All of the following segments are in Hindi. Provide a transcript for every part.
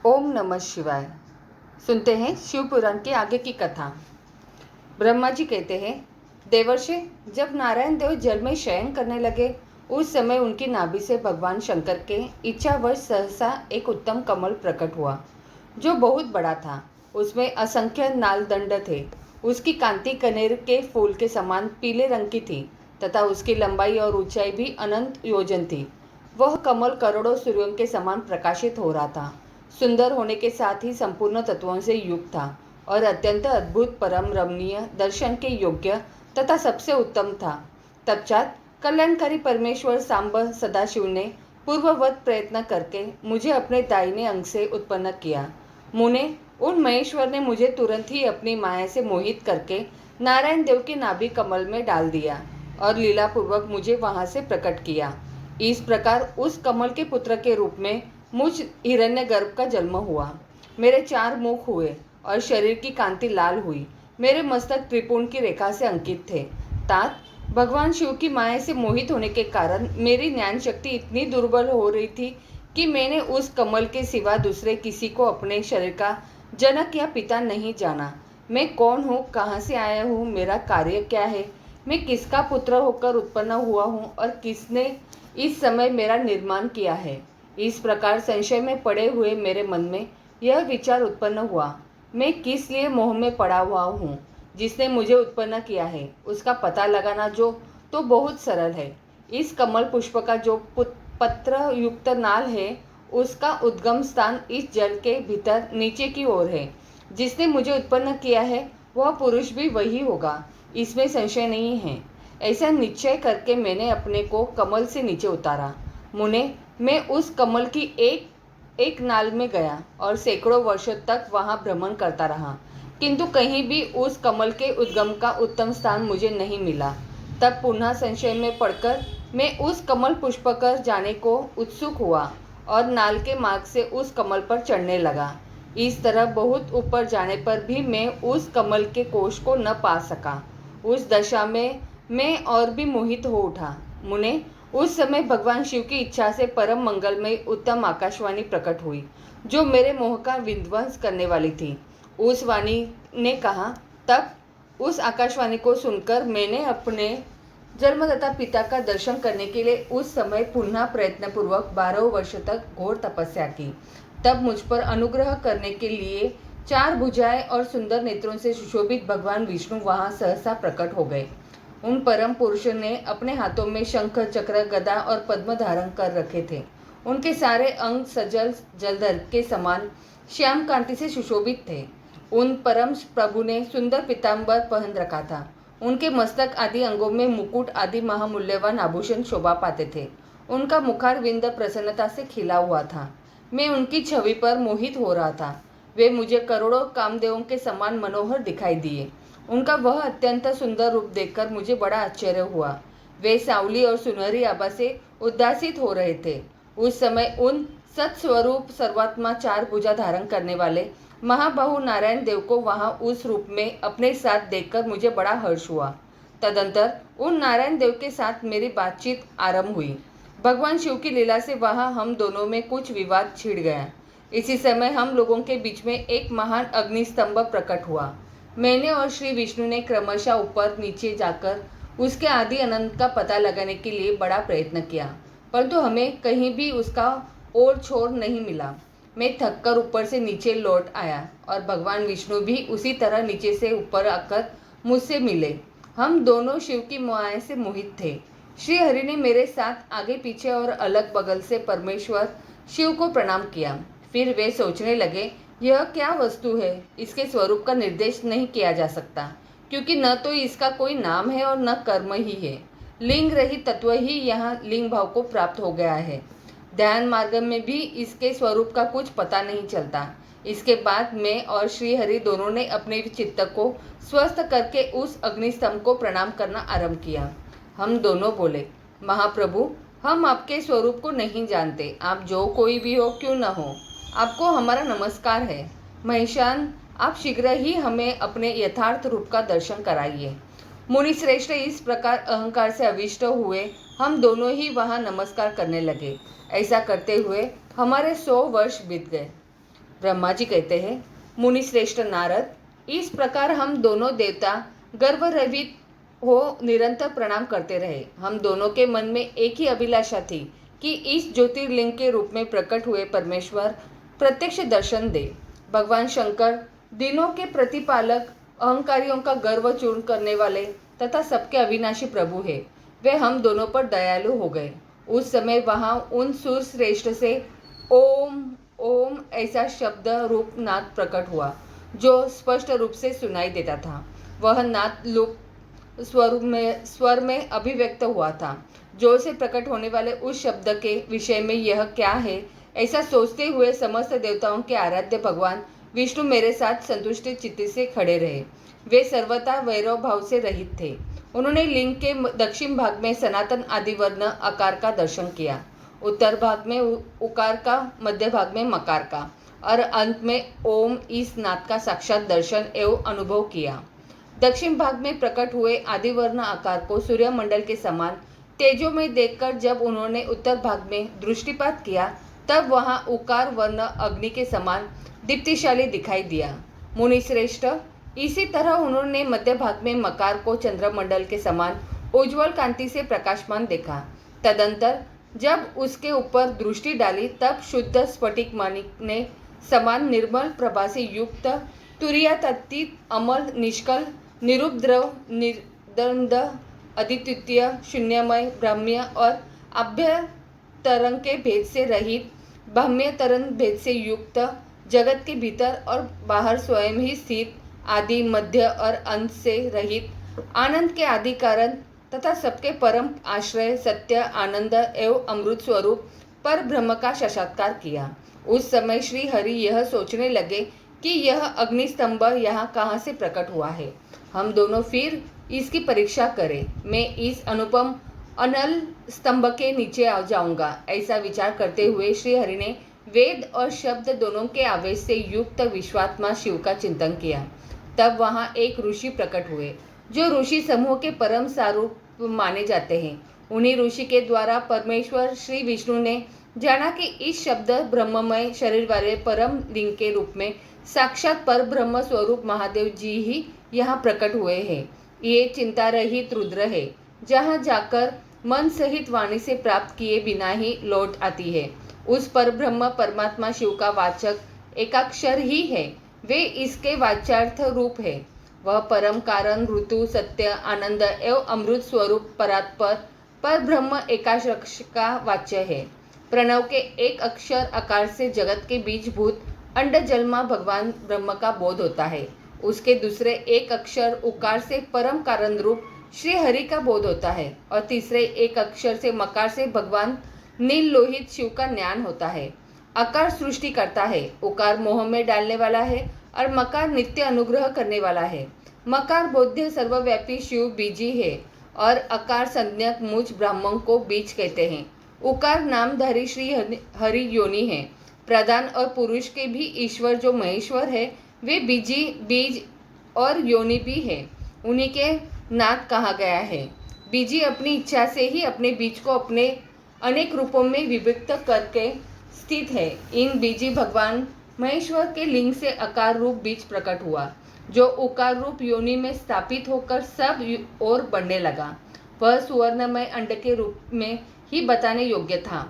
ओम नमः शिवाय। सुनते हैं शिव पुराण के आगे की कथा। ब्रह्मा जी कहते हैं, देवर्षि, जब नारायण देव जल में शयन करने लगे उस समय उनकी नाभि से भगवान शंकर के इच्छावश सहसा एक उत्तम कमल प्रकट हुआ, जो बहुत बड़ा था। उसमें असंख्य नालदंड थे। उसकी कांति कनेर के फूल के समान पीले रंग की थी तथा उसकी लंबाई और ऊंचाई भी अनंत योजन थी। वह कमल करोड़ों सूर्यों के समान प्रकाशित हो रहा था। सुंदर होने के साथ ही संपूर्ण तत्वों से युक्त था और अत्यंत अद्भुत, परम रमणीय, दर्शन के योग्य तथा सबसे उत्तम था। तत्पश्चात कल्याणकारी परमेश्वर सांब सदाशिव ने पूर्ववत प्रयत्न करके मुझे अपने दाहिने अंग से उत्पन्न किया। मुने, उन महेश्वर ने मुझे तुरंत ही अपनी माया से मोहित करके नारायण देव के नाभि कमल में डाल दिया और लीलापूर्वक मुझे वहां से प्रकट किया। इस प्रकार उस कमल के पुत्र के रूप में मुझ हिरण्यगर्भ का जन्म हुआ। मेरे 4 मुख हुए और शरीर की कांति लाल हुई। मेरे मस्तक त्रिपुण की रेखा से अंकित थे। तात, भगवान शिव की माया से मोहित होने के कारण मेरी ज्ञान शक्ति इतनी दुर्बल हो रही थी कि मैंने उस कमल के सिवा दूसरे किसी को अपने शरीर का जनक या पिता नहीं जाना। मैं कौन हूँ, कहाँ से आया हूँ, मेरा कार्य क्या है, मैं किसका पुत्र होकर उत्पन्न हुआ हूँ और किसने इस समय मेरा निर्माण किया है। इस प्रकार संशय में पड़े हुए मेरे मन में यह विचार उत्पन्न हुआ, मैं किस लिए मोह में पड़ा हुआ हूँ। जिसने मुझे उत्पन्न किया है उसका पता लगाना जो तो बहुत सरल है। इस कमल पुष्प का जो पत्र युक्त नाल है उसका उद्गम स्थान इस जल के भीतर नीचे की ओर है। जिसने मुझे उत्पन्न किया है वह पुरुष भी वही होगा, इसमें संशय नहीं है। ऐसा निश्चय करके मैंने अपने को कमल से नीचे उतारा। मुने, मैं उस कमल की एक एक नाल में गया और सैकड़ों वर्षों तक वहां भ्रमण करता रहा, किंतु कहीं भी उस कमल के उद्गम का उत्तम स्थान मुझे नहीं मिला। तब पुनः संशय में पड़कर मैं उस कमल पुष्प कर जाने को उत्सुक हुआ और नाल के मार्ग से उस कमल पर चढ़ने लगा। इस तरह बहुत ऊपर जाने पर भी मैं उस कमल के कोश को न पा सका। उस दशा में मैं और भी मोहित हो उठा। मुने, उस समय भगवान शिव की इच्छा से परम मंगलमय उत्तम आकाशवाणी प्रकट हुई, जो मेरे मोह का विध्वंस करने वाली थी। उस वाणी ने कहा, तब उस आकाशवाणी को सुनकर मैंने अपने जन्मदाता पिता का दर्शन करने के लिए उस समय पुनः प्रयत्नपूर्वक 12 वर्ष तक घोर तपस्या की। तब मुझ पर अनुग्रह करने के लिए 4 भुजाएं और सुंदर नेत्रों से सुशोभित भगवान विष्णु वहां सहसा प्रकट हो गए। उन परम पुरुष ने अपने हाथों में शंख, चक्र, गदा और पद्म धारण कर रखे थे। उनके सारे अंग सजल जलधर के समान श्याम कांति से सुशोभित थे। उन परम प्रभु ने सुंदर पीताम्बर पहन रखा था। उनके मस्तक आदि अंगों में मुकुट आदि महामूल्यवान आभूषण शोभा पाते थे। उनका मुखारविंद प्रसन्नता से खिला हुआ था। मैं उनकी छवि पर मोहित हो रहा था। वे मुझे करोड़ों कामदेवों के समान मनोहर दिखाई दिए। उनका वह अत्यंत सुंदर रूप देखकर मुझे बड़ा आश्चर्य हुआ। वे सांवली और सुनहरी आभा से उद्दासित हो रहे थे। उस समय उन सत्स्वरूप सर्वात्मा 4 भुजा धारण करने वाले महाबाहु नारायण देव को वहां उस रूप में अपने साथ देखकर मुझे बड़ा हर्ष हुआ। तदंतर उन नारायण देव के साथ मेरी बातचीत आरंभ हुई। भगवान शिव की लीला से वहां हम दोनों में कुछ विवाद छिड़ गया। इसी समय हम लोगों के बीच में एक महान अग्निस्तंभ प्रकट हुआ। मैंने और श्री विष्णु ने क्रमशः ऊपर नीचे जाकर उसके आदि अनंत का पता लगाने के लिए बड़ा प्रयत्न किया, परंतु हमें कहीं भी उसका ओर छोर नहीं मिला। मैं थककर ऊपर से नीचे लौट आया और भगवान विष्णु भी उसी तरह नीचे से ऊपर आकर मुझसे मिले। हम दोनों शिव की माया से मोहित थे। श्री हरि ने मेरे साथ आगे पीछे और अलग बगल से परमेश्वर शिव को प्रणाम किया। फिर वे सोचने लगे, यह क्या वस्तु है, इसके स्वरूप का निर्देश नहीं किया जा सकता, क्योंकि न तो इसका कोई नाम है और न कर्म ही है। लिंग रहित तत्व ही यहाँ लिंग भाव को प्राप्त हो गया है। ध्यान मार्ग में भी इसके स्वरूप का कुछ पता नहीं चलता। इसके बाद मैं और श्री हरि दोनों ने अपने चित्त को स्वस्थ करके उस अग्निस्तंभ को प्रणाम करना आरंभ किया। हम दोनों बोले, महाप्रभु, हम आपके स्वरूप को नहीं जानते। आप जो कोई भी हो क्यों न हो, आपको हमारा नमस्कार है। महेशान, आप शीघ्र ही हमें अपने यथार्थ रूप का दर्शन कराइए। मुनि श्रेष्ठ इस प्रकार अहंकार से अविष्ट हुए हम दोनों ही वहां नमस्कार करने लगे। ऐसा करते हुए हमारे 100 वर्ष बीत गए। ब्रह्मा जी कहते हैं, मुनि श्रेष्ठ नारद, इस प्रकार हम दोनों देवता गर्व रहित हो निरंतर प्रणाम करते रहे। हम दोनों के मन में एक ही अभिलाषा थी कि इस ज्योतिर्लिंग के रूप में प्रकट हुए परमेश्वर प्रत्यक्ष दर्शन दे। भगवान शंकर दिनों के प्रतिपालक, अहंकारियों का गर्व चूर्ण करने वाले तथा सबके अविनाशी प्रभु है। वे हम दोनों पर दयालु हो गए। उस समय वहां उन सुर श्रेष्ठ से ओम ओम ऐसा शब्द रूप नाद प्रकट हुआ, जो स्पष्ट रूप से सुनाई देता था। वह नाद लुप स्वर में अभिव्यक्त हुआ था। जोर से प्रकट होने वाले उस शब्द के विषय में यह क्या है, ऐसा सोचते हुए समस्त देवताओं के आराध्य भगवान विष्णु मेरे साथ संतुष्ट चित्त से खड़े रहे। वे सर्वथा वैरव भाव से रहित थे। उन्होंने लिंग के दक्षिण भाग में सनातन आदि वर्ण आकार का दर्शन किया, उत्तर भाग में उकार का, मध्य भाग में मकार का और अंत में ओम इस नाद का साक्षात दर्शन एवं अनुभव किया। दक्षिण भाग में प्रकट हुए आदिवर्ण आकार को सूर्यमंडल के समान तेजो में देखकर जब उन्होंने उत्तर भाग में दृष्टिपात किया, तब वहां उकार वर्ण अग्नि के समान दीप्तिशाली दिखाई दिया। मुनि श्रेष्ठ, इसी तरह उन्होंने मध्य भाग में मकार को चंद्रमंडल के समान उज्ज्वल कांति से प्रकाशमान देखा। तदंतर जब उसके ऊपर दृष्टि डाली, तब शुद्ध स्फटिक माणिक ने समान निर्मल प्रभा से युक्त, तुरीयातीत, अमल, निष्कल, निरुपद्रव, निर्दंड, अद्वितीय, शून्यमय, ब्राह्म्य और अभ्यंतरंग के भेद से रहित, बाह्यंतरंग भेद से युक्त, जगत के भीतर और बाहर स्वयं ही स्थित, आदि, मध्य और अंत से रहित, आनंद के आदि कारण तथा सबके परम आश्रय, सत्य, आनंद एवं अमृत स्वरूप पर ब्रह्म का साक्षात्कार किया। उस समय श्री हरि यह सोचने लगे कि यह अग्निस्तंभ यहाँ कहाँ से प्रकट हुआ है। हम दोनों फिर इसकी परीक्षा करें। मैं इस अनुपम अनल स्तंभ के नीचे आ जाऊंगा। ऐसा विचार करते हुए श्री हरि ने वेद और शब्द दोनों के आवेश से युक्त विश्वात्मा शिव का चिंतन किया। तब वहां एक ऋषि प्रकट हुए, जो ऋषि समूह के परम स्वरूप माने जाते हैं। उन्हीं ऋषि के द्वारा परमेश्वर श्री विष्णु ने जाना कि इस शब्द ब्रह्ममय शरीर वाले परम लिंग के रूप में साक्षात पर ब्रह्म स्वरूप महादेव जी ही यहाँ प्रकट हुए हैं। ये चिंता रहित रुद्र है, जहाँ जाकर मन सहित वाणी से प्राप्त किए बिना ही लौट आती है। उस पर ब्रह्म परमात्मा शिव का वाचक एकाक्षर ही है। वे इसके वाच्यार्थ रूप है। वह परम कारण, ऋतु, सत्य, आनंद एवं अमृत स्वरूप परात्पर पर ब्रह्म एकाक्ष का वाच्य है। प्रणव के एक अक्षर आकार से जगत के बीजभूत अंड जलमा भगवान ब्रह्म का बोध होता है। उसके दूसरे एक अक्षर उकार से परम कारण रूप श्री हरि का बोध होता है और तीसरे एक अक्षर से मकार से भगवान नील लोहित शिव का ज्ञान होता है। आकार सृष्टि करता है, उकार मोह में डालने वाला है और मकार नित्य अनुग्रह करने वाला है। मकार बोध्य सर्वव्यापी शिव बीजी है और अकार संज्ञक मुझ ब्राह्मण को बीज कहते हैं। उकार नामधारी श्री हरि योनि है। प्रधान और पुरुष के भी ईश्वर जो महेश्वर है, वे बीजी, बीज और योनि भी है। उन्हीं के नाद कहा गया है। बीजी अपनी इच्छा से ही अपने बीज को अपने अनेक रूपों में विभक्त करके स्थित है। इन बीजी भगवान महेश्वर के लिंग से आकार रूप बीज प्रकट हुआ, जो उकार रूप योनि में स्थापित होकर सब और बढ़ने लगा। वह सुवर्णमय अंड के रूप में ही बताने योग्य था।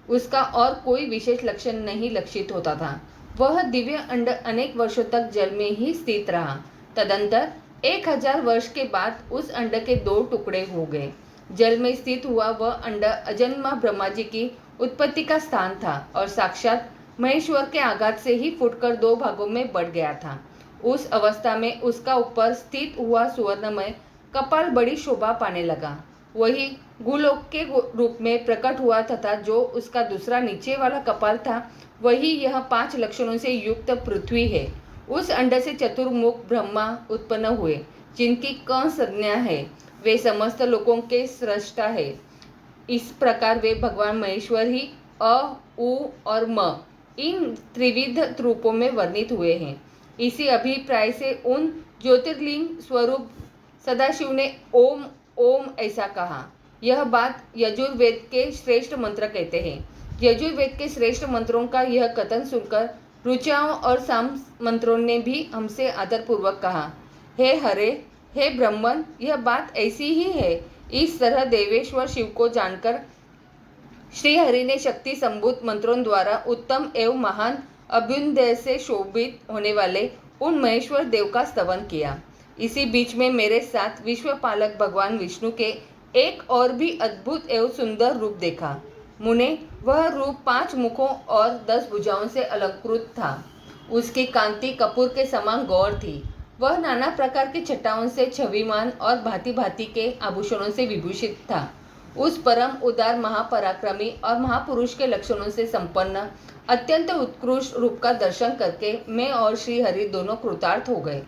उसका और कोई विशेष लक्षण नहीं लक्षित होता था। वह दिव्य अंड अनेक वर्षों तक जल में ही स्थित रहा। तदंतर 1000 वर्ष के बाद उस अंड के 2 टुकड़े हो गए। जल में स्थित हुआ वह अंड अजन्मा ब्रह्मा जी की उत्पत्ति का स्थान था और साक्षात महेश्वर के आघात से ही फूटकर 2 भागों में बढ़ गया था। उस अवस्था में उसका ऊपर स्थित हुआ सुवर्णमय कपाल बड़ी शोभा पाने लगा। वही भूलोक के रूप में प्रकट हुआ तथा जो उसका दूसरा नीचे वाला कपाल था, वही यह 5 लक्षणों से युक्त पृथ्वी है। उस अंड से चतुर्मुख ब्रह्मा उत्पन्न हुए, जिनकी क संज्ञा है। वे समस्त लोकों के सृष्टा है। इस प्रकार वे भगवान महेश्वर ही अ, उ और म इन त्रिविध रूपों में वर्णित हुए हैं। इसी अभिप्राय से उन ज्योतिर्लिंग स्वरूप सदाशिव ने ओम ओम ऐसा कहा। यह बात यजुर्वेद के श्रेष्ठ मंत्र कहते हैं। यजुर्वेद के श्रेष्ठ मंत्रों का यह कथन सुनकर ऋचाओं और साम मंत्रों ने भी हमसे आदरपूर्वक कहा, हे हरे, हे ब्रह्मन, यह बात ऐसी ही है। इस तरह देवेश्वर शिव को जानकर श्री हरि ने शक्ति संभूत मंत्रों द्वारा उत्तम एवं महान अभ्युदय से शोभित होने वाले उन महेश्वर देव का स्तवन किया। इसी बीच में मेरे साथ विश्वपालक भगवान विष्णु के एक और भी अद्भुत एवं सुंदर रूप देखा। मुने, वह रूप 5 मुखों और 10 भुजाओं से अलंकृत था। उसकी कांति कपूर के समान गौर थी। वह नाना प्रकार की छटाओं से छविमान और भांति भांति के आभूषणों से विभूषित था। उस परम उदार महापराक्रमी और महापुरुष के लक्षणों से संपन्न अत्यंत उत्कृष्ट रूप का दर्शन करके मैं और श्री हरि दोनों कृतार्थ हो गए।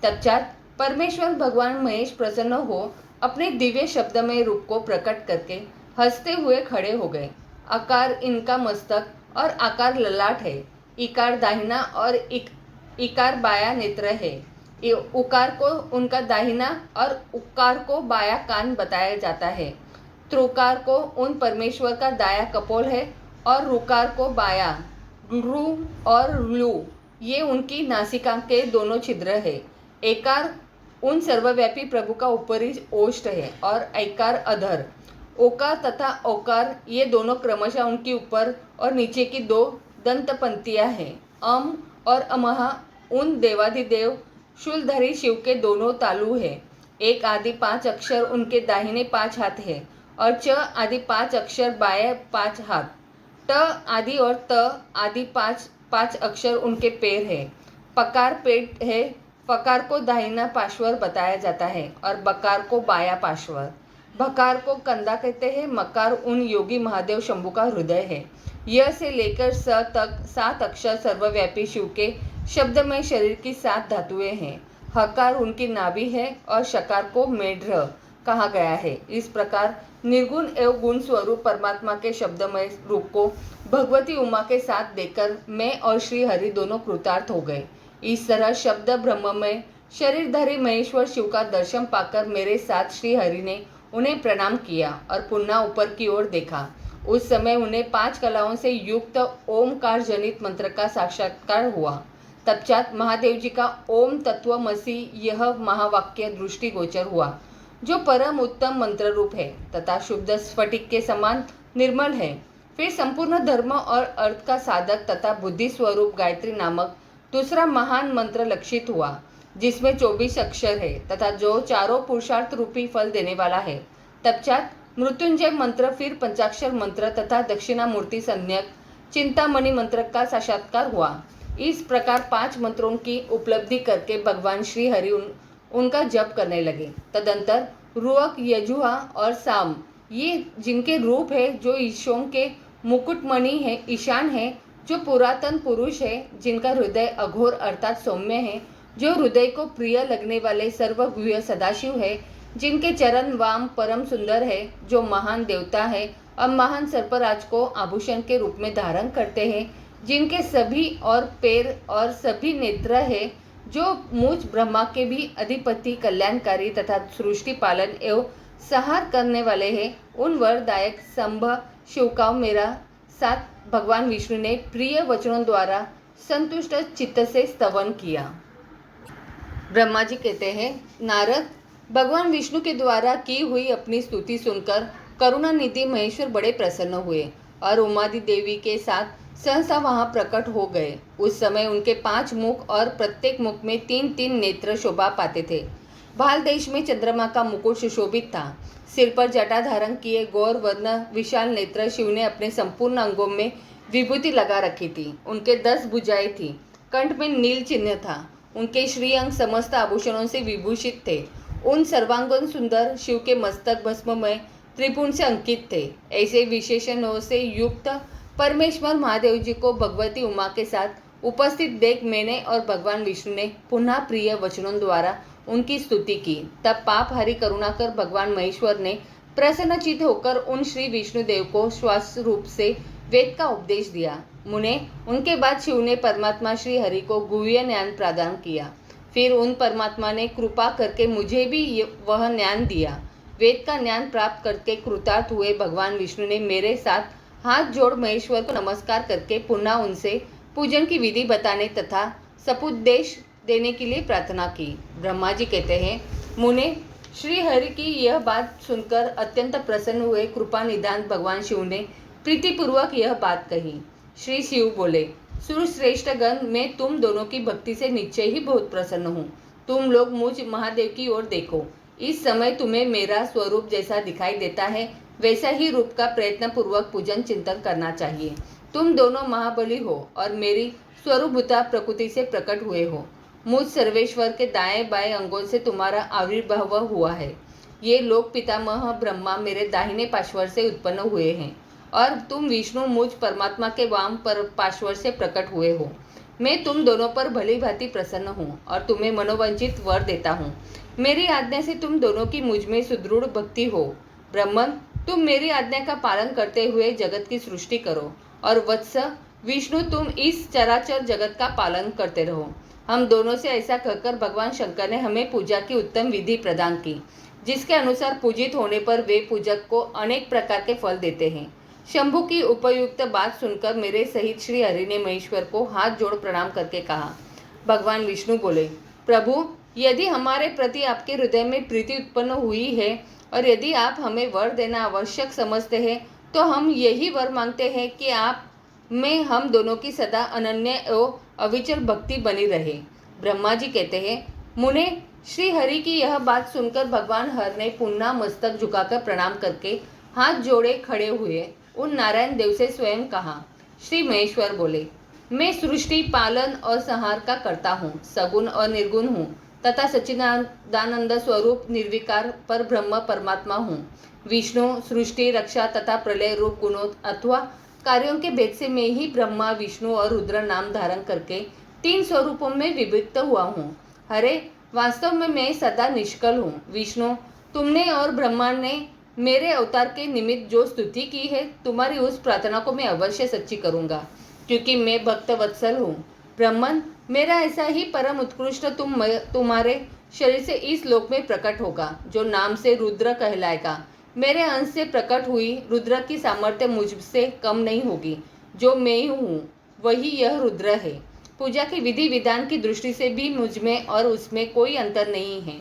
तत्पश्चात परमेश्वर भगवान महेश प्रसन्न हो अपने दिव्य शब्दमय रूप को प्रकट करके हंसते हुए खड़े हो गए। आकार इनका मस्तक और आकार ललाट है। इकार दाहिना और इकार बाया नेत्र है। उकार को उनका दाहिना और उकार को बाया कान बताया जाता है। त्रुकार को उन परमेश्वर का दाया कपोल है और रुकार को बाया। रू और लू ये उनकी नासिका के दोनों छिद्र है। एकार उन सर्वव्यापी प्रभु का ऊपरी ओष्ठ है और ऐकार अधर। ओकार तथा ओकार ये दोनों क्रमशः उनकी ऊपर और नीचे की 2 दंत पंक्तियां हैं। अम और अमहा उन देवाधिदेव शूलधारी शिव के दोनों तालु है। एक आदि 5 अक्षर उनके दाहिने 5 हाथ है और च आदि 5 अक्षर बाएं 5 हाथ। ट आदि और त आदि 5 अक्षर उनके पैर है। पकार पेट है। पकार को दाहिना पार्श्वर बताया जाता है और बकार को बाया पार्श्वर। भकार को कंधा कहते हैं। मकार उन योगी महादेव शंभु का हृदय है। य से लेकर स तक 7 अक्षर सर्वव्यापी शिव के शब्दमय शरीर की 7 धातुएं हैं। हकार उनकी नाभि है और शकार को मेढ्र कहा गया है। इस प्रकार निर्गुण एवं गुण स्वरूप परमात्मा के शब्दमय रूप को भगवती उमा के साथ देखकर मैं और श्री हरि दोनों कृतार्थ हो गए। इस तरह शब्द ब्रह्ममय शरीरधारी महेश्वर शिव का दर्शन पाकर मेरे साथ श्री हरि ने उन्हें प्रणाम किया और पुनः ऊपर की ओर देखा। उस समय उन्हें 5 कलाओं से युक्त ओमकार जनित मंत्र का साक्षात्कार हुआ। तत्पश्चात महादेव जी का ओम तत्वमसि यह महावाक्य दृष्टिगोचर हुआ, जो परम उत्तम मंत्र रूप है तथा शुद्ध स्फटिक के समान निर्मल है। फिर संपूर्ण धर्म और अर्थ का साधक तथा बुद्धि स्वरूप गायत्री नामक दूसरा महान मंत्र लक्षित हुआ, जिसमें 24 अक्षर है तथा जो चारों पुरुषार्थ रूपी फल देने वाला है। तत्पश्चात मृत्युंजय मंत्र, फिर पंचाक्षर मंत्र तथा दक्षिणामूर्ति संज्ञक चिंतामणि मंत्र का साक्षात्कार हुआ। इस प्रकार 5 मंत्रों की उपलब्धि करके भगवान श्री हरि उनका जप करने लगे। तदंतर रुअक, यजुहा और साम ये जिनके रूप है, जो ईशों के मुकुटमणि है, ईशान है, जो पुरातन पुरुष है, जिनका हृदय अघोर अर्थात सौम्य है, जो हृदय को प्रिय लगने वाले सर्वगुह्य सदाशिव है, जिनके चरण वाम परम सुंदर है, जो महान देवता है और महान सर्पराज को आभूषण के रूप में धारण करते हैं, जिनके सभी और पैर और सभी नेत्र है, जो मुझ ब्रह्मा के भी अधिपति, कल्याणकारी तथा सृष्टि पालन एवं संहार करने वाले हैं, उन वरदायक संभ शिव का मेरा साथ भगवान विष्णु ने प्रिय वचनों द्वारा संतुष्ट चित्त से स्तवन किया। ब्रह्मा जी कहते हैं, नारद, भगवान विष्णु के द्वारा की हुई अपनी स्तुति सुनकर करुणानिधि महेश्वर बड़े प्रसन्न हुए और उमादि देवी के साथ सहसा वहां प्रकट हो गए। उस समय उनके 5 मुख और प्रत्येक मुख में 3-3 नेत्र शोभा पाते थे। भाल देश में चंद्रमा का मुकुट सुशोभित था। सिर पर जटा धारण किए गौर वर्ण विशाल नेत्र शिव ने अपने संपूर्ण अंगों में विभूति लगा रखी थी। उनके 10 भुजाएं थी। कंठ में नील चिन्ह था। उनके श्रीअंग समस्त आभूषणों से विभूषित थे। उन सर्वांगन सुंदर शिव के मस्तक भस्ममय त्रिपुण से अंकित थे। ऐसे विशेषणों से युक्त परमेश्वर महादेव जी को भगवती उमा के साथ उपस्थित देख मैंने और भगवान विष्णु ने पुनः प्रिय वचनों द्वारा उनकी स्तुति की। तब पाप हरि करुणा कर भगवान महेश्वर ने प्रसन्नचित्त होकर उन श्री विष्णुदेव को श्वास रूप से वेद का उपदेश दिया। मुने, उनके बाद शिव ने परमात्मा श्री हरि को गुह्य ज्ञान प्रदान किया। फिर उन परमात्मा ने कृपा करके मुझे भी वह ज्ञान दिया। वेद का ज्ञान प्राप्त करके कृतार्थ हुए भगवान विष्णु ने मेरे साथ हाथ जोड़ महेश्वर को नमस्कार करके पुनः उनसे पूजन की विधि बताने तथा सपुपदेश देने के लिए प्रार्थना की। ब्रह्मा जी कहते हैं, मुने, श्री हरि की यह बात सुनकर अत्यंत प्रसन्न हुए कृपा निधान भगवान शिव ने प्रीतिपूर्वक यह बात कही। श्री शिव बोले, सुरश्रेष्ठ गण, मैं तुम दोनों की भक्ति से निश्चय ही बहुत प्रसन्न हूँ। तुम लोग मुझ महादेव की ओर देखो। इस समय तुम्हें मेरा स्वरूप जैसा दिखाई देता है वैसा ही रूप का प्रयत्न पूर्वक पूजन चिंतन करना चाहिए। तुम दोनों महाबली हो और मेरी स्वरूपभूता प्रकृति से प्रकट हुए हो। मुझ सर्वेश्वर के दाएं बाएं अंगों से तुम्हारा आविर्भाव हुआ है। ये लोक पितामह ब्रह्मा मेरे दाहिने पार्श्व से उत्पन्न हुए हैं और तुम विष्णु मुझ परमात्मा के वाम पर पार्श्व से प्रकट हुए हो। मैं तुम दोनों पर भली भांति प्रसन्न हूँ और तुम्हें मनोवांछित वर देता हूँ। मेरी आज्ञा से तुम दोनों की मुझ में सुदृढ़ भक्ति हो। ब्रह्मन, तुम मेरी आज्ञा का पालन करते हुए जगत की सृष्टि करो और वत्स विष्णु, तुम इस चराचर जगत का पालन करते रहो। हम दोनों से ऐसा कहकर भगवान शंकर ने हमें पूजा की उत्तम विधि प्रदान की, जिसके अनुसार पूजित होने पर वे पूजक को अनेक प्रकार के फल देते हैं। शंभु की उपयुक्त बात सुनकर मेरे सहित श्री हरि ने महेश्वर को हाथ जोड़ प्रणाम करके कहा। भगवान विष्णु बोले, प्रभु, यदि हमारे प्रति आपके हृदय में प्रीति उत्पन्न हुई है और यदि आप हमें वर देना आवश्यक समझते हैं तो हम यही वर मांगते हैं कि आप में हम दोनों की सदा अनन्य एवं अविचल भक्ति बनी रहे। ब्रह्मा जी कहते हैं, मुने, श्री हरि की यह बात सुनकर भगवान हर ने पुनः मस्तक झुकाकर प्रणाम करके हाथ जोड़े खड़े हुए उन नारायण देव से स्वयं कहा। श्री महेश्वर बोले, मैं सृष्टि पालन और संहार का कर्ता हूँ, सगुण और निर्गुण हूँ तथा सच्चिदानंद स्वरूप निर्विकार पर ब्रह्म परमात्मा हूँ। विष्णु सृष्टि रक्षा तथा प्रलय रूप गुणों अथवा कार्यों के भेद से मैं ही ब्रह्मा विष्णु और रुद्र नाम धारण करके 3 स्वरूपों में विभक्त हुआ हूँ। हरे, वास्तव में मैं सदा निष्कल हूँ। विष्णु, तुमने और ब्रह्मा ने मेरे अवतार के निमित्त जो स्तुति की है, तुम्हारी उस प्रार्थना को मैं अवश्य सच्ची करूँगा, क्योंकि मैं भक्त वत्सल हूँ। ब्रह्मन, मेरा ऐसा ही परम उत्कृष्ट तुम्हारे शरीर से इस लोक में प्रकट होगा, जो नाम से रुद्र कहलाएगा। मेरे अंश से प्रकट हुई रुद्र की सामर्थ्य मुझसे कम नहीं होगी। जो मैं हूँ वही यह रुद्र है। पूजा की विधि विधान की दृष्टि से भी मुझ में और उसमें कोई अंतर नहीं है।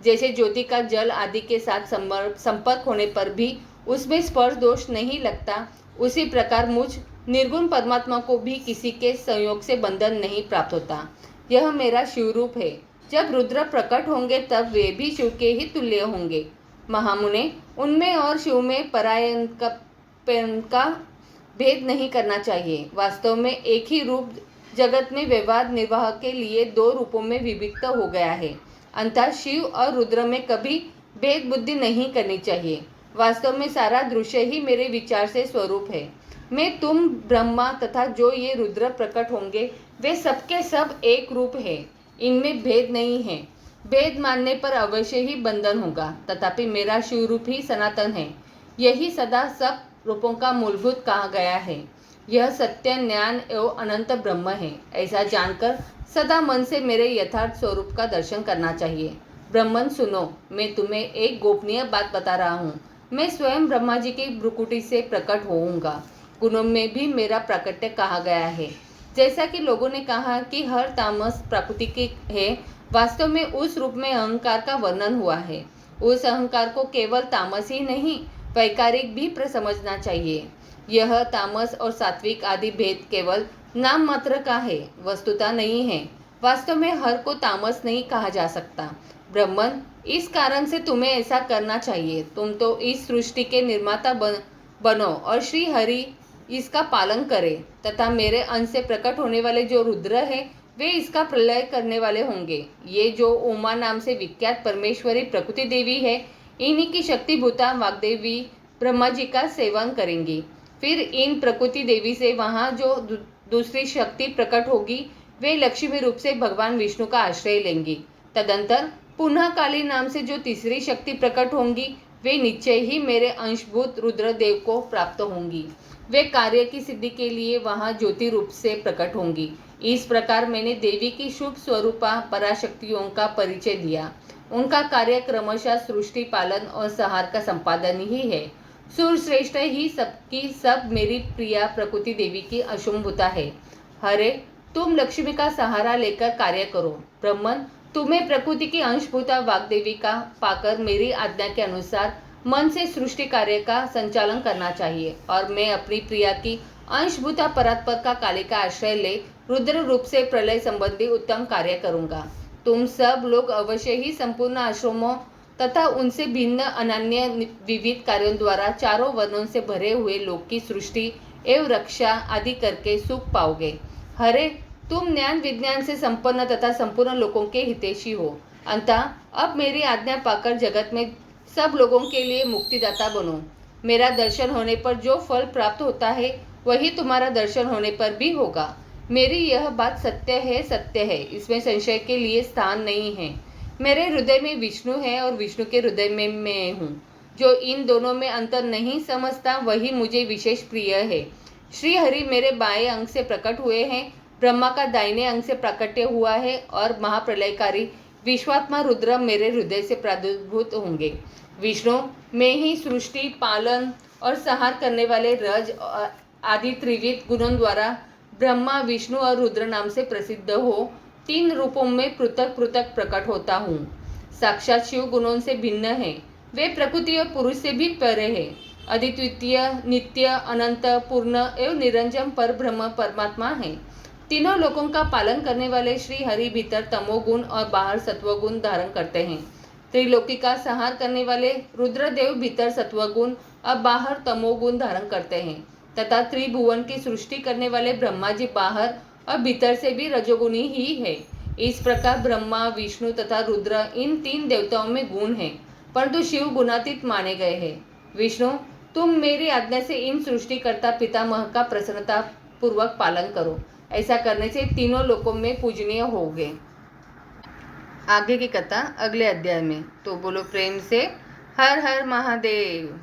जैसे ज्योति का जल आदि के साथ संपर्क होने पर भी उसमें स्पर्श दोष नहीं लगता, उसी प्रकार मुझ निर्गुण परमात्मा को भी किसी के संयोग से बंधन नहीं प्राप्त होता। यह मेरा शिव रूप है। जब रुद्र प्रकट होंगे तब वे भी शिव के ही तुल्य होंगे। महामुने, उनमें और शिव में परायण का भेद नहीं करना चाहिए। वास्तव में एक ही रूप जगत में व्यवहार निर्वाह के लिए 2 रूपों में विभक्त हो गया है। अतः शिव और रुद्र में कभी भेद बुद्धि नहीं करनी चाहिए। वास्तव में सारा दृश्य ही मेरे विचार से स्वरूप है। मैं, तुम, ब्रह्मा तथा जो ये रुद्र प्रकट होंगे वे सबके सब एक रूप है। इनमें भेद नहीं है। भेद मानने पर अवश्य ही बंधन होगा। तथापि मेरा शिव रूप ही सनातन है। यही सदा सब रूपों का मूलभूत कहा गया है। यह सत्य, ज्ञान एवं अनंत ब्रह्म है। ऐसा जानकर सदा मन से मेरे यथार्थ स्वरूप का दर्शन करना चाहिए। ब्रह्मन, सुनो, मैं तुम्हें एक गोपनीय बात बता रहा हूँ। मैं स्वयं ब्रह्मा जी की भ्रुकुटी से प्रकट होऊंगा। गुणों में भी मेरा प्राकट्य कहा गया है। जैसा कि लोगों ने कहा कि हर तामस प्राकृतिक है, वास्तव में उस रूप में अहंकार का वर्णन हुआ है। उस अहंकार को केवल तामस ही नहीं, वैकारिक भी समझना चाहिए। यह तामस और सात्विक आदि भेद केवल नाम मात्र का है, वस्तुता नहीं है। वास्तव में हर को तामस नहीं कहा जा सकता। ब्रह्मन, इस कारण से तुम्हें ऐसा करना चाहिए। तुम तो इस सृष्टि के निर्माता बनो और श्री हरि इसका पालन करे तथा मेरे अंश से प्रकट होने वाले जो रुद्र है वे इसका प्रलय करने वाले होंगे। ये जो उमा नाम से विख्यात परमेश्वरी प्रकृति देवी है, इन्हीं की शक्तिभूता वाग्देवी ब्रह्मा जी का सेवन करेंगी। फिर इन प्रकृति देवी से वहाँ जो दूसरी शक्ति प्रकट होगी वे लक्ष्मी रूप से भगवान विष्णु का आश्रय लेंगी। तदंतर पुनः काली नाम से जो तीसरी शक्ति प्रकट होंगी वे निश्चय ही मेरे अंशभूत रुद्रदेव को प्राप्त होंगी। वे कार्य की सिद्धि के लिए वहाँ ज्योति रूप से प्रकट होंगी। इस प्रकार मैंने देवी की शुभ स्वरूपा पराशक्तियों का परिचय दिया। उनका कार्य क्रमशः सृष्टि पालन और संहार का संपादन ही है। सूर्यश्रेष्ठ ही सबकी सब मेरी प्रिया प्रकृति देवी की अशुभता है। हरे, तुम लक्ष्मी का सहारा लेकर कार्य करो। ब्राह्मण, तुम्हें प्रकृति की अंशभूता वाग्देवी का पाकर मेरी आज्ञा के अनुसार मन से सृष्टि कार्य का संचालन करना चाहिए और मैं अपनी प्रिया की अंशभूता परात्पर का काली का आश्रय ले रुद्र रूप से प्रलय संबंधी उत्तम कार्य करूंगा। तुम सब लोग अवश्य ही संपूर्ण आश्रमों तथा उनसे भिन्न अनन्य विविध कार्यों द्वारा चारों वर्णों से भरे हुए लोक की सृष्टि एवं रक्षा आदि करके सुख पाओगे। हरे, तुम ज्ञान विज्ञान से संपन्न तथा संपूर्ण लोगों के हितैषी हो। अतः अब मेरी आज्ञा पाकर जगत में सब लोगों के लिए मुक्तिदाता बनो। मेरा दर्शन होने पर जो फल प्राप्त होता है वही तुम्हारा दर्शन होने पर भी होगा। मेरी यह बात सत्य है, इसमें संशय के लिए स्थान नहीं है। मेरे हृदय में विष्णु है और विष्णु के हृदय में मैं हूँ। जो इन दोनों में अंतर नहीं समझता वही मुझे विशेष प्रिय है। श्री हरि मेरे बाएं अंग से प्रकट हुए हैं, ब्रह्मा का दाहिने अंग से प्राकट्य हुआ है और महाप्रलयकारी विश्वात्मा रुद्र मेरे हृदय से प्रादुर्भूत होंगे। विष्णु में ही सृष्टि, पालन और संहार करने वाले रज आदि त्रिविध गुणों द्वारा ब्रह्मा, विष्णु और रुद्र नाम से प्रसिद्ध हो तीन रूपों में पृथक पृथक प्रकट होता हूँ। साक्षात शिव गुणों से भिन्न है, वे प्रकृति और पुरुष से भी परे है। अद्वितीय, नित्य, अनंत, पूर्ण एवं निरंजन पर ब्रह्म परमात्मा है। तीनों लोकों का पालन करने वाले श्री हरि भीतर तमोगुण और बाहर सत्वगुण धारण करते हैं। त्रिलोकी का संहार करने वाले रुद्रदेव भीतर सत्वगुण और बाहर तमोगुण धारण करते हैं तथा त्रिभुवन की सृष्टि करने वाले ब्रह्मा जी बाहर और भीतर से भी रजोगुणी ही है। इस प्रकार ब्रह्मा, विष्णु तथा रुद्र इन तीन देवताओं में गुण हैं, परंतु शिव गुणातीत माने गए हैं। विष्णु, तुम मेरी आज्ञा से इन सृष्टिकर्ता पितामह का प्रसन्नता पूर्वक पालन करो। ऐसा करने से तीनों लोकों में पूजनीय होगे। आगे की कथा अगले अध्याय में। तो बोलो प्रेम से हर हर महादेव।